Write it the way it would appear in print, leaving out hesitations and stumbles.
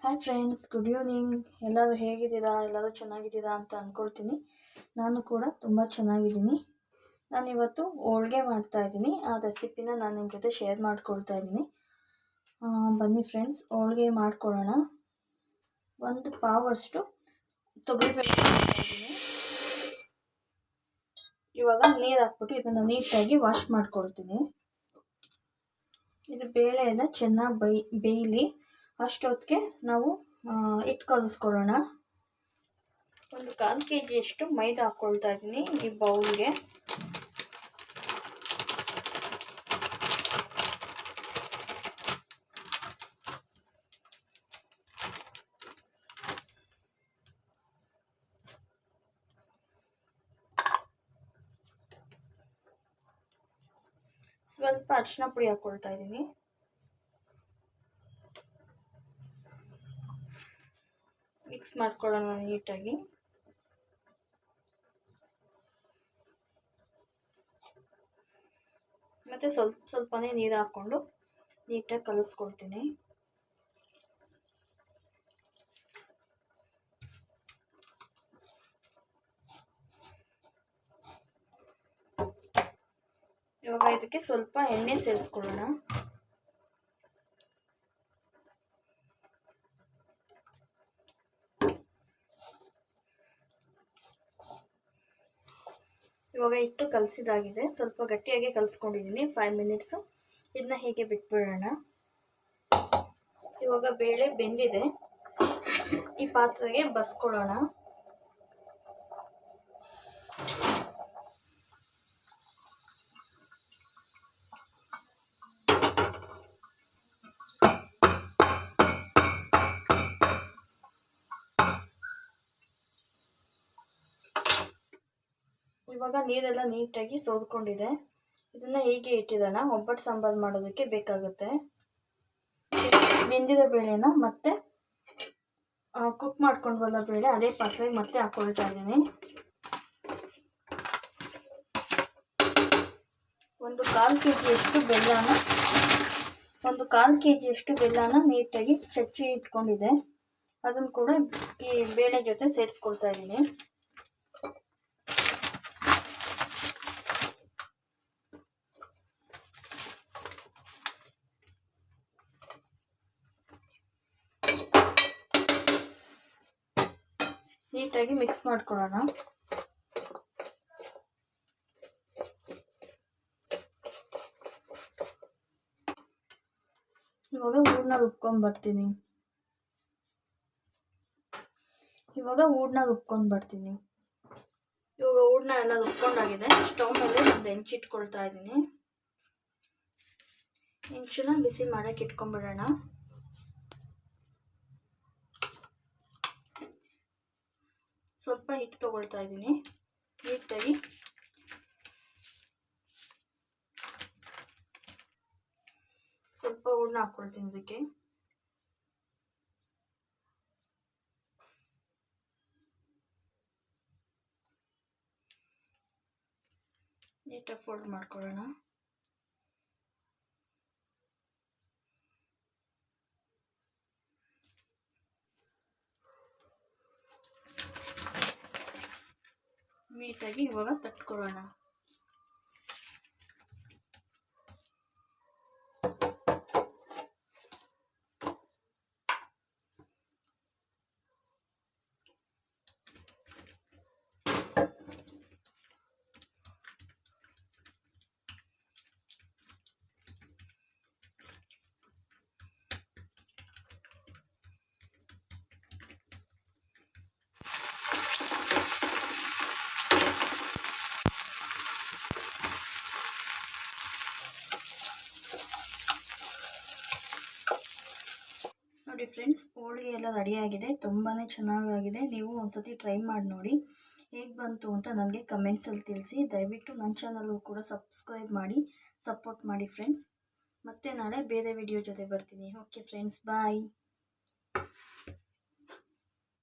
Hi friends, good evening. ಎಲ್ಲರೂ ಹೇಗಿದ್ದೀರಾ? ಎಲ್ಲರೂ ಚೆನ್ನಾಗಿದ್ದೀರಾ ಅಂತ ಅಂದ್ಕೊಳ್ತೀನಿ. ನಾನು ಕೂಡ ತುಂಬ ಚೆನ್ನಾಗಿದ್ದೀನಿ. ನಾನಿವತ್ತು ಹೋಳಿಗೆ ಮಾಡ್ತಾಯಿದ್ದೀನಿ. ಆ ರೆಸಿಪಿನ ನಾನು ನಿಮ್ಮ ಜೊತೆ ಶೇರ್ ಮಾಡ್ಕೊಳ್ತಾ ಇದ್ದೀನಿ. ಬನ್ನಿ ಫ್ರೆಂಡ್ಸ್, ಹೋಳಿಗೆ ಮಾಡ್ಕೊಳ್ಳೋಣ. ಒಂದು ಪಾವಷ್ಟು ತೊಗರಿಬೇಳೆ ಹಾಕ್ತಾಯಿದ್ದೀನಿ. ಇವಾಗ ನೀರು ಹಾಕ್ಬಿಟ್ಟು ಇದನ್ನು ನೀಟಾಗಿ ವಾಶ್ ಮಾಡ್ಕೊಳ್ತೀನಿ. ಇದು ಬೇಳೆ ಎಲ್ಲ ಚೆನ್ನಾಗಿ ಬೇಯಲಿ. ಅಷ್ಟೊತ್ತಿಗೆ ನಾವು ಹಿಟ್ಟು ಕಲಿಸ್ಕೊಳ್ಳೋಣ. ಒಂದು 1/4 kg ಮೈದಾ ಹಾಕ್ಕೊಳ್ತಾ ಇದ್ದೀನಿ ಈ ಬೌಲ್ಗೆ. ಸ್ವಲ್ಪ ಅರಿಶಿನ ಪುಡಿ ಹಾಕ್ಕೊಳ್ತಾ ಇದ್ದೀನಿ. ಮಿಕ್ಸ್ ಮಾಡ್ಕೊಳ್ಳೋಣ ನೀಟಾಗಿ. ಮತ್ತು ಸ್ವಲ್ಪನೇ ನೀರು ಹಾಕ್ಕೊಂಡು ನೀಟಾಗಿ ಕಲಿಸ್ಕೊಳ್ತೀನಿ. ಇವಾಗ ಇದಕ್ಕೆ ಸ್ವಲ್ಪ ಎಣ್ಣೆ ಸೇರಿಸ್ಕೊಳ್ಳೋಣ. ಇವಾಗ ಹಿಟ್ಟು ಕಲಸಿದಾಗಿದೆ. ಸ್ವಲ್ಪ ಗಟ್ಟಿಯಾಗಿ ಕಲಿಸ್ಕೊಂಡಿದ್ದೀನಿ. 5 ಮಿನಿಟ್ಸು ಇದನ್ನ ಹೀಗೆ ಬಿಟ್ಬಿಡೋಣ. ಇವಾಗ ಬೇಳೆ ಬೆಂದಿದೆ. ಈ ಪಾತ್ರೆಗೆ ಬಸ್ಕೊಳ್ಳೋಣ. ಇವಾಗ ನೀರೆಲ್ಲ ನೀಟಾಗಿ ಸೋದ್ಕೊಂಡಿದೆ. ಇದನ್ನು ಹೀಗೆ ಇಟ್ಟಿರೋಣ. ಒಬ್ಬಟ್ಟು ಸಾಂಬಾರು ಮಾಡೋದಕ್ಕೆ ಬೇಕಾಗುತ್ತೆ. ಬೆಂದಿರೋ ಬೇಳೆನ ಮತ್ತೆ ಕುಕ್ ಮಾಡ್ಕೊಂಡ್ವಲ್ಲ ಬೇಳೆ, ಅದೇ ಪಾತ್ರೆಗೆ ಮತ್ತೆ ಹಾಕ್ಕೊಳ್ತಾ ಇದ್ದೀನಿ. ಒಂದು 1/4 kg ಬೆಲ್ಲನ ನೀಟಾಗಿ ಚಚ್ಚಿ ಇಟ್ಕೊಂಡಿದೆ. ಅದನ್ನು ಕೂಡ ಈ ಬೇಳೆ ಜೊತೆ ಸೇರಿಸ್ಕೊಳ್ತಾ ಇದ್ದೀನಿ. ನೀಟಾಗಿ ಮಿಕ್ಸ್ ಮಾಡ್ಕೊಳ್ಳೋಣ. ಇವಾಗ ಹೂರ್ಣ ರುಬ್ಕೊಂಡು ಬರ್ತೀನಿ. ಇವಾಗ ಹೂರ್ಣ ಎಲ್ಲ ರುಬ್ಕೊಂಡಾಗಿದೆ. ಸ್ಟವ್ ಮೇಲೆ ಒಂದು ಹೆಂಚಿಟ್ಕೊಳ್ತಾ ಇದ್ದೀನಿ. ಹೆಂಚನ್ನ ಬಿಸಿ ಮಾಡೋಕ್ಕೆ ಇಟ್ಕೊಂಡ್ಬಿಡೋಣ. ಸ್ವಲ್ಪ ಹಿಟ್ಟು ತಗೊಳ್ತಾ ಇದ್ದೀನಿ. ನೀಟಾಗಿ ಸ್ವಲ್ಪ ಹೂರ್ಣ ಹಾಕ್ಕೊಳ್ತೀನಿ. ಇದಕ್ಕೆ ನೀಟಾಗಿ ಫೋಲ್ಡ್ ಮಾಡ್ಕೊಳ್ಳೋಣ. ನೀಟಾಗಿ ಇವಾಗ ತಟ್ಕೊಳ್ಳೋಣ. ನೋಡಿ ಫ್ರೆಂಡ್ಸ್, ಹೋಳಿಗೆ ಎಲ್ಲ ರೆಡಿಯಾಗಿದೆ. ತುಂಬಾ ಚೆನ್ನಾಗಾಗಿದೆ. ನೀವು ಒಂದ್ಸತಿ ಟ್ರೈ ಮಾಡಿ ನೋಡಿ. ಹೇಗೆ ಬಂತು ಅಂತ ನನಗೆ ಕಮೆಂಟ್ಸಲ್ಲಿ ತಿಳಿಸಿ. ದಯವಿಟ್ಟು ನನ್ನ ಚಾನಲ್ಗೂ ಕೂಡ ಸಬ್ಸ್ಕ್ರೈಬ್ ಮಾಡಿ ಸಪೋರ್ಟ್ ಮಾಡಿ ಫ್ರೆಂಡ್ಸ್. ಮತ್ತೆ ನಾಳೆ ಬೇರೆ ವಿಡಿಯೋ ಜೊತೆ ಬರ್ತೀನಿ. ಓಕೆ ಫ್ರೆಂಡ್ಸ್, ಬಾಯ್.